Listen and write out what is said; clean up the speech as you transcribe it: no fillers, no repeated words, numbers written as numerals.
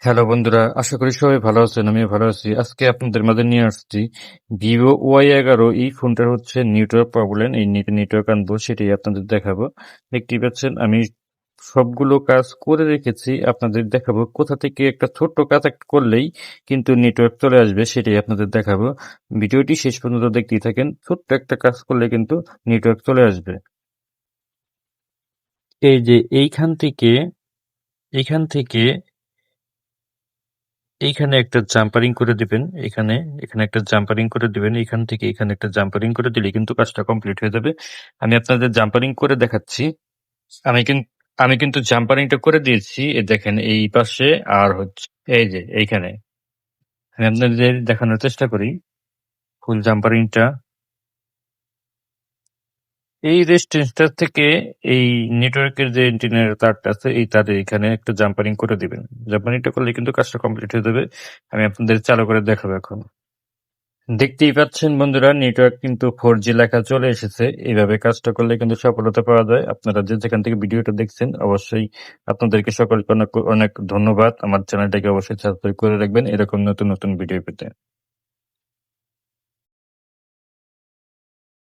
Hello বন্ধুরা, আশা করি সবাই ভালো আছেন। আমিও ভালো আছি। আজকে আপনাদের মাঝে নিয়ে আসছি ভিভো Y11। এই ফোনটার হচ্ছে নেটওয়ার্ক প্রবলেম। এই নেটওয়ার্ক আনবো, সেটাই আপনাদের দেখাবো। দেখতেই পাচ্ছেন আমি সবগুলো কাজ করে রেখেছি, আপনাদের দেখাবো। কোথা থেকে একটা ছোট্ট কাজ একটা করলেই কিন্তু নেটওয়ার্ক চলে আসবে, সেটাই আপনাদের দেখাবো। ভিডিওটি শেষ পর্যন্ত দেখতেই থাকেন। ছোট্ট একটা কাজ করলে কিন্তু নেটওয়ার্ক চলে আসবে। এই যে এইখান থেকে এইখানে একটা জাম্পারিং করে দিবেন। এখানে একটা জাম্পারিং করে দিবেন। এখান থেকে এখানে একটা জাম্পারিং করে দিলে কিন্তু কাজটা কমপ্লিট হয়ে যাবে। আমি আপনাদের জাম্পারিং করে দেখাচ্ছি। আমি কিন্তু আমি কিন্তু জাম্পারিংটা করে দিয়েছি। দেখেন এই পাশে, আর হচ্ছে এই যে এইখানে। আমি আপনাদের দেখানোর চেষ্টা করি ফুল জাম্পারিংটা। এই রেজিস্ট্যান্সটা থেকে এই নেটওয়ার্কের যে এন্টিনার তারটা আছে, এই তারে এখানে একটা জাম্পারিং করে দিবেন। জাম্পারিংটা করলে কিন্তু কাজটা কমপ্লিট হয়ে যাবে। আমি আপনাদের চালু করে দেখাবো এখন। দেখতেই পাচ্ছেন বন্ধুরা, নেটওয়ার্ক কিন্তু 4G লেখা চলে এসেছে। এইভাবে কাজটা করলে কিন্তু সফলতা পাওয়া যায়। আপনারা যে যেখান থেকে ভিডিওটা দেখছেন, অবশ্যই আপনাদেরকে সকলকে অনেক অনেক ধন্যবাদ। আমার চ্যানেলটাকে অবশ্যই সাবস্ক্রাইব করে রাখবেন এরকম নতুন নতুন ভিডিও পেতে।